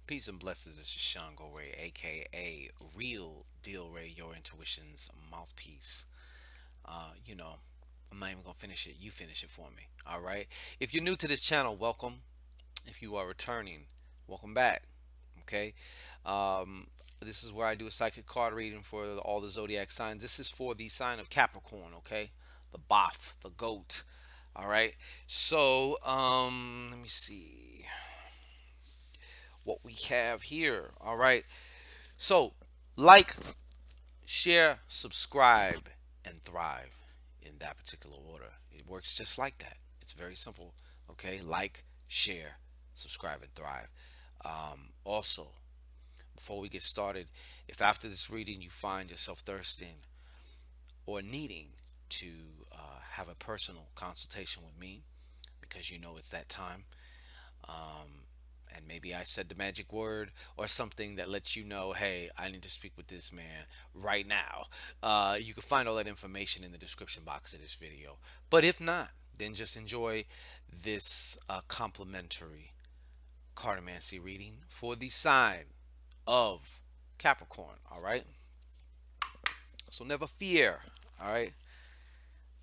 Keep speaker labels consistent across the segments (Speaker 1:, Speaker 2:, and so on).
Speaker 1: Peace and blessings. This is ShanGO Ray, aka Real Deal Ray, your intuition's mouthpiece. You know, I'm not even gonna finish it. You finish it for me. All right. If you're new to this channel, welcome. If you are returning, welcome back. Okay. Um, this is where I do a psychic card reading for all the zodiac signs. This is for the sign of Capricorn. Okay, the boff, the goat. All right. So, let me see what we have here. All right. So, like, share, subscribe, and thrive in that particular order. It works just like that. It's very simple. Okay. Like, share, subscribe, and thrive. Also, before we get started, if after this reading you find yourself thirsting or needing to have a personal consultation with me because you know it's that time, and maybe I said the magic word or something that lets you know, hey, I need to speak with this man right now. You can find all that information in the description box of this video. But if not, then just enjoy this complimentary cartomancy reading for the sign of Capricorn. All right. So never fear. All right.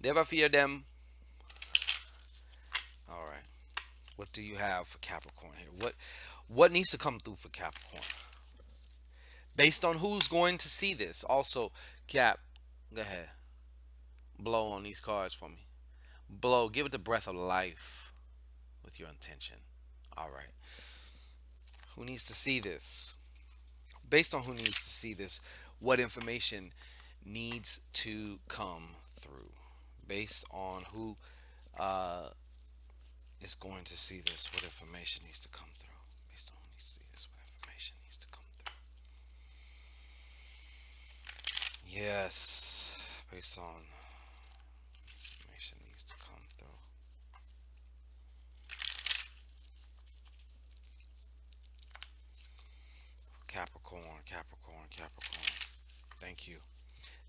Speaker 1: Never fear them. All right. What do you have for Capricorn here? What needs to come through for Capricorn? Based on who's going to see this. Also, Cap, go ahead. Blow on these cards for me. Blow. Give it the breath of life with your intention. All right. Who needs to see this? Based on who needs to see this, what information needs to come through? Based on who uh, is going to see this, what information needs to come through? Based on who needs to see this, what information needs to come through? Yes. Based on information needs to come through. Capricorn, Capricorn, Capricorn. Thank you.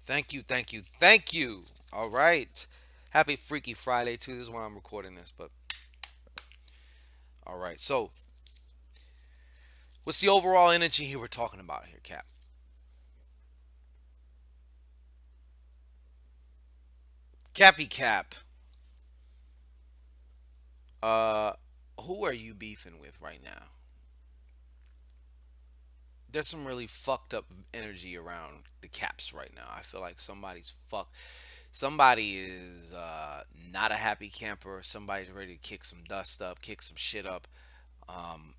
Speaker 1: Thank you, thank you, thank you. All right. Happy Freaky Friday, too. This is when I'm recording this, but all right. So, what's the overall energy here we're talking about here, Cap? Cappy Cap. Uh, who are you beefing with right now? There's some really fucked up energy around the Caps right now. I feel like somebody's fucked. Somebody is not a happy camper. Somebody's ready to kick some dust up, kick some shit up. Um,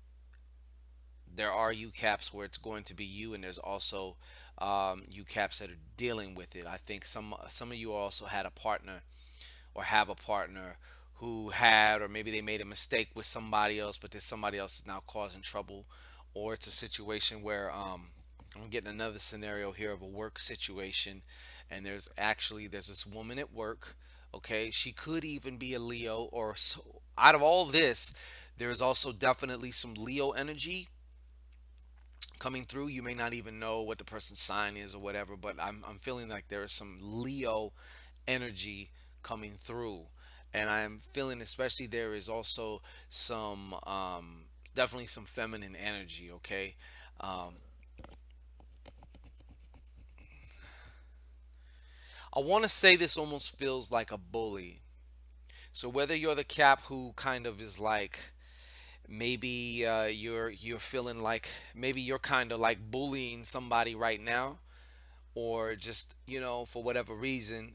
Speaker 1: there are you caps where it's going to be you, and there's also you caps that are dealing with it. I think some of you also had a partner or have a partner who had, or maybe they made a mistake with somebody else, but this somebody else is now causing trouble, or it's a situation where I'm getting another scenario here of a work situation, and there's this woman at work. Okay, she could even be a Leo, or so. Out of all this, there's also definitely some Leo energy coming through. You may not even know what the person's sign is or whatever, but I'm feeling like there is some Leo energy coming through. And I'm feeling especially there is also some definitely some feminine energy, okay? Um, I want to say this almost feels like a bully. So whether you're the cap who kind of is like maybe you're feeling like maybe you're kind of like bullying somebody right now, or just for whatever reason.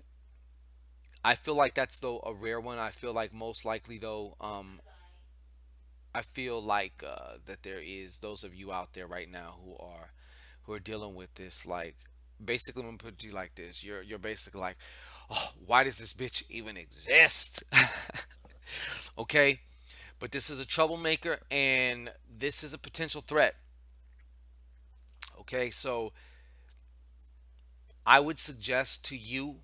Speaker 1: I feel like that's though a rare one. I feel like most likely though, I feel like that there is those of you out there right now who are dealing with this. Like, basically, I'm gonna put you like this. You're basically like, oh, why does this bitch even exist? Okay, but this is a troublemaker, and this is a potential threat. Okay, so I would suggest to you,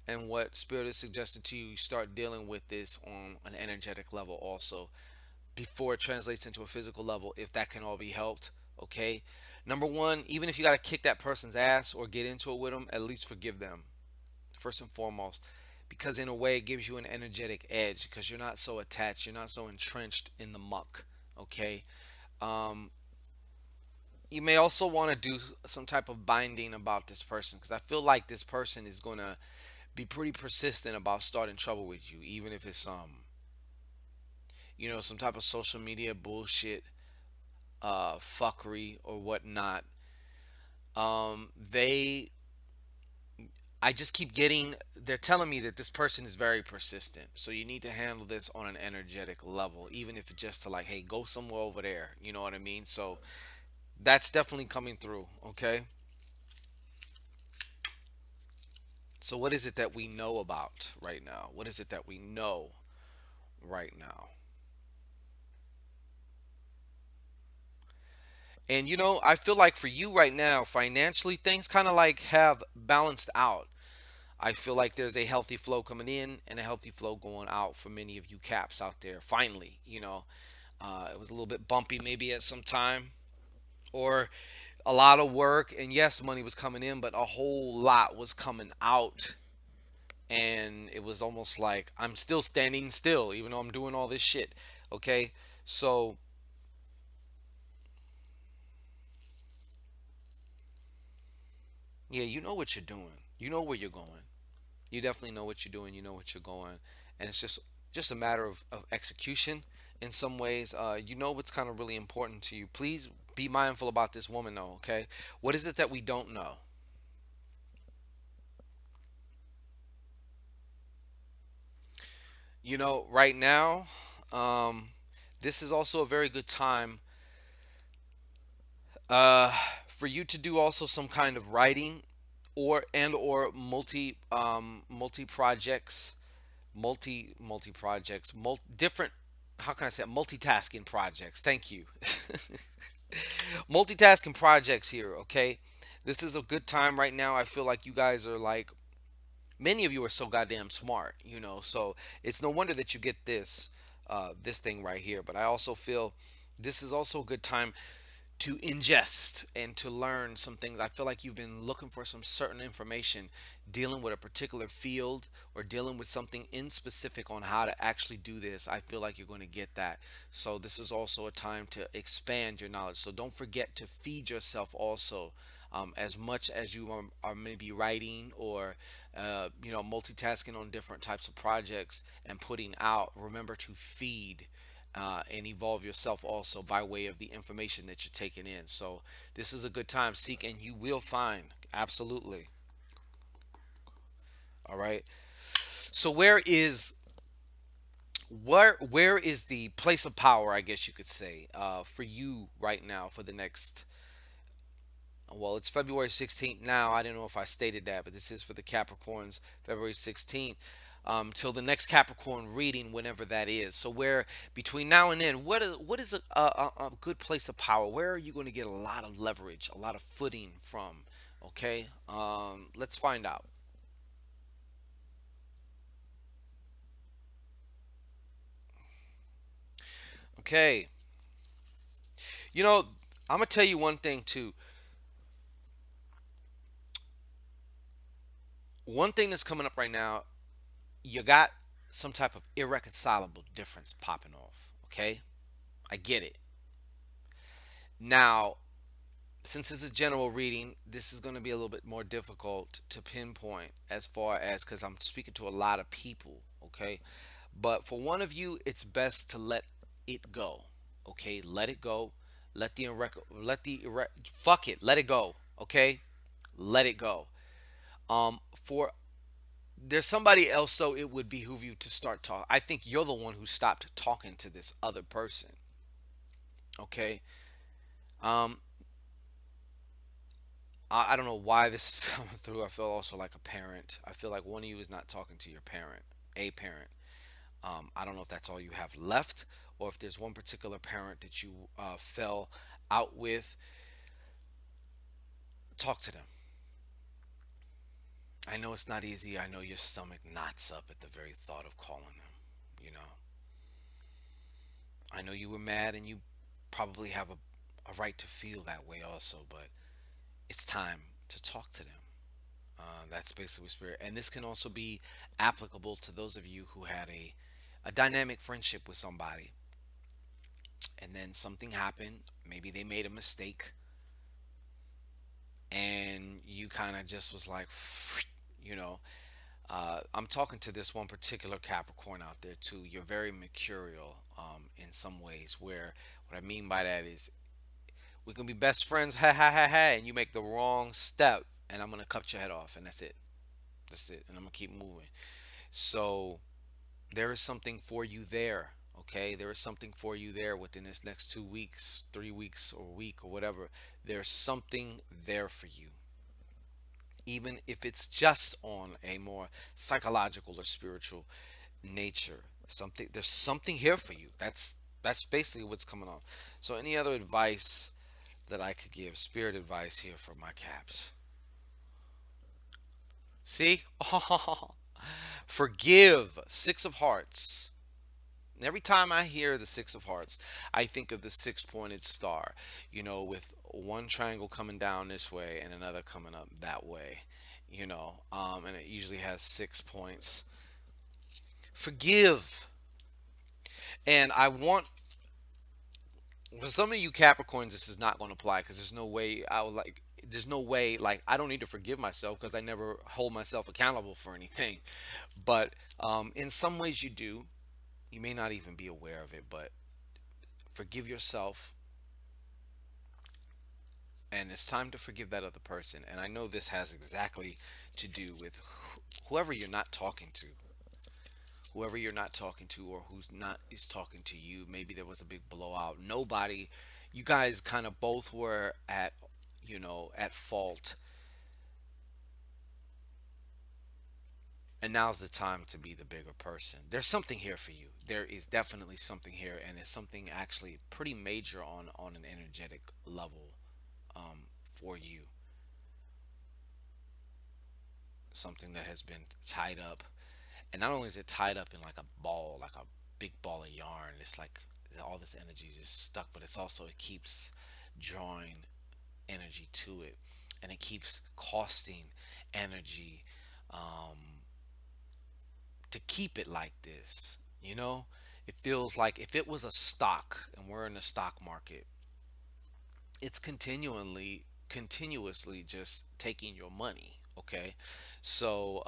Speaker 1: and what Spirit has suggested to you, you start dealing with this on an energetic level also before it translates into a physical level, if that can all be helped. Okay. Number one, even if you got to kick that person's ass or get into it with them, at least forgive them first and foremost, because in a way it gives you an energetic edge because you're not so attached, you're not so entrenched in the muck. Okay. Um, you may also want to do some type of binding about this person, because I feel like this person is going to be pretty persistent about starting trouble with you, even if it's some type of social media bullshit, fuckery or whatnot. They I just keep getting, they're telling me that this person is very persistent. So you need to handle this on an energetic level, even if it's just to like, hey, go somewhere over there. You know what I mean? So that's definitely coming through. Okay. So what is it that we know about right now? What is it that we know right now? And I feel like for you right now, financially, things kind of like have balanced out. I feel like there's a healthy flow coming in and a healthy flow going out for many of you caps out there. Finally, it was a little bit bumpy maybe at some time, or a lot of work. And yes, money was coming in, but a whole lot was coming out. And it was almost like I'm still standing still, even though I'm doing all this shit. Okay. So, yeah, you know what you're doing. You know where you're going. You definitely know what you're doing. You know what you're going. And it's just a matter of execution in some ways. You know what's kind of really important to you. Please be mindful about this woman, though, okay? What is it that we don't know? Right now, um, this is also a very good time uh, for you to do also some kind of writing or multi projects, multi projects, different. How can I say it? Multitasking projects? Thank you. Multitasking projects here. Okay, this is a good time right now. I feel like you guys are like, many of you are so goddamn smart, so it's no wonder that you get this thing right here. But I also feel this is also a good time to ingest and to learn some things. I feel like you've been looking for some certain information dealing with a particular field or dealing with something in specific on how to actually do this. I feel like you're going to get that. So this is also a time to expand your knowledge. So don't forget to feed yourself also, as much as you are maybe writing or multitasking on different types of projects and putting out. Remember to feed and evolve yourself also by way of the information that you're taking in. So this is a good time. Seek and you will find. Absolutely. All right. So where is the place of power? I guess you could say for you right now for the next. Well, it's February 16th now. I don't know if I stated that, but this is for the Capricorns, February 16th. Till the next Capricorn reading, whenever that is. So, where between now and then, what is a good place of power? Where are you going to get a lot of leverage, a lot of footing from? Okay, let's find out. Okay, you know, I'm gonna tell you one thing too. One thing that's coming up right now, you got some type of irreconcilable difference popping off. Okay, I get it. Now, since it's a general reading, this is going to be a little bit more difficult to pinpoint as far as because I'm speaking to a lot of people, okay? But for one of you, it's best to let it go, okay? Let it go. Fuck it, let it go, okay? Let it go. For there's somebody else, so it would behoove you to start talking. I think you're the one who stopped talking to this other person, okay? Um, I don't know why this is coming through. I feel also like a parent. I feel like one of you is not talking to your parent, a parent. I don't know if that's all you have left, or if there's one particular parent that you fell out with. Talk to them. I know it's not easy. I know your stomach knots up at the very thought of calling them. You know, I know you were mad, and you probably have a right to feel that way also, but it's time to talk to them. That's basically spirit. And this can also be applicable to those of you who had a dynamic friendship with somebody and then something happened. Maybe they made a mistake, and you kind of just was like, you know, I'm talking to this one particular Capricorn out there too. You're very mercurial in some ways. Where what I mean by that is we can be best friends, ha ha ha ha, and you make the wrong step, and I'm gonna cut your head off, and that's it. That's it, and I'm gonna keep moving. So there is something for you there. Okay, there is something for you there within this next 2 weeks, 3 weeks, or a week, or whatever. There's something there for you, even if it's just on a more psychological or spiritual nature. Something There's something here for you. That's basically what's coming on. So any other advice that I could give, spirit advice here for my caps? See? Forgive. Six of Hearts. Every time I hear the Six of Hearts, I think of the six pointed star, with one triangle coming down this way and another coming up that way, and it usually has 6 points. Forgive. And I want, for some of you Capricorns, this is not going to apply because there's no way, like, I don't need to forgive myself because I never hold myself accountable for anything. But in some ways, you do. You may not even be aware of it, but forgive yourself, and it's time to forgive that other person. And I know this has exactly to do with whoever you're not talking to, or who's not is talking to you. Maybe there was a big blowout. Nobody, you guys kind of both were at fault, and now's the time to be the bigger person. There's something here for you. There is definitely something here, and it's something actually pretty major on an energetic level, for you. Something that has been tied up, and not only is it tied up in like a ball, like a big ball of yarn. It's like all this energy is just stuck, but it's also, it keeps drawing energy to it, and it keeps costing energy, to keep it like this. It feels like if it was a stock and we're in the stock market, it's continuously just taking your money. Okay, so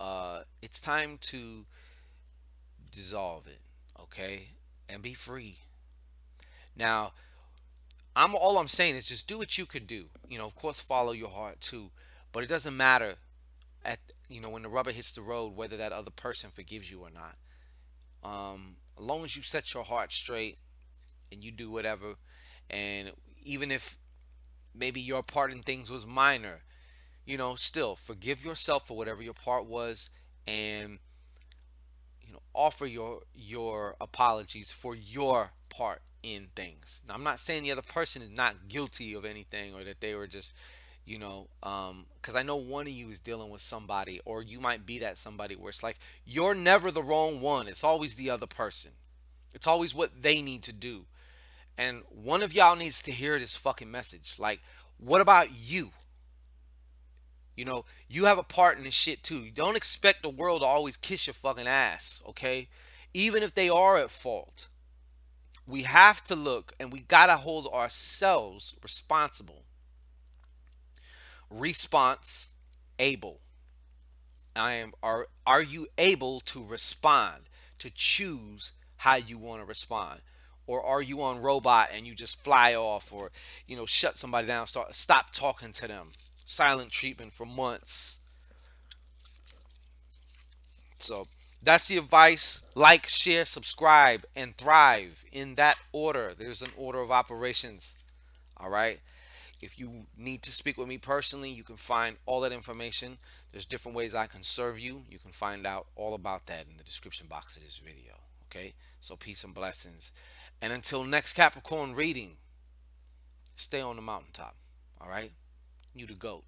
Speaker 1: it's time to dissolve it. Okay, and be free. Now, I'm saying is just do what you could do. Of course, follow your heart too, but it doesn't matter at when the rubber hits the road whether that other person forgives you or not. As long as you set your heart straight and you do whatever, and even if maybe your part in things was minor, still forgive yourself for whatever your part was, and offer your apologies for your part in things. Now, I'm not saying the other person is not guilty of anything, or that they were just, because I know one of you is dealing with somebody, or you might be that somebody where it's like you're never the wrong one. It's always the other person. It's always what they need to do. And one of y'all needs to hear this fucking message. Like, what about you? You have a part in this shit too. You don't expect the world to always kiss your fucking ass, okay? Even if they are at fault, we have to look, and we gotta hold ourselves responsible. Response able. Are you able to respond, to choose how you want to respond? Or are you on robot and you just fly off, or shut somebody down, stop talking to them, silent treatment for months? So that's the advice. Like, share, subscribe, and thrive in that order. There's an order of operations. All right. If you need to speak with me personally, you can find all that information. There's different ways I can serve you. You can find out all about that in the description box of this video. Okay. So peace and blessings. And until next Capricorn reading, stay on the mountaintop. All right. You the GOAT.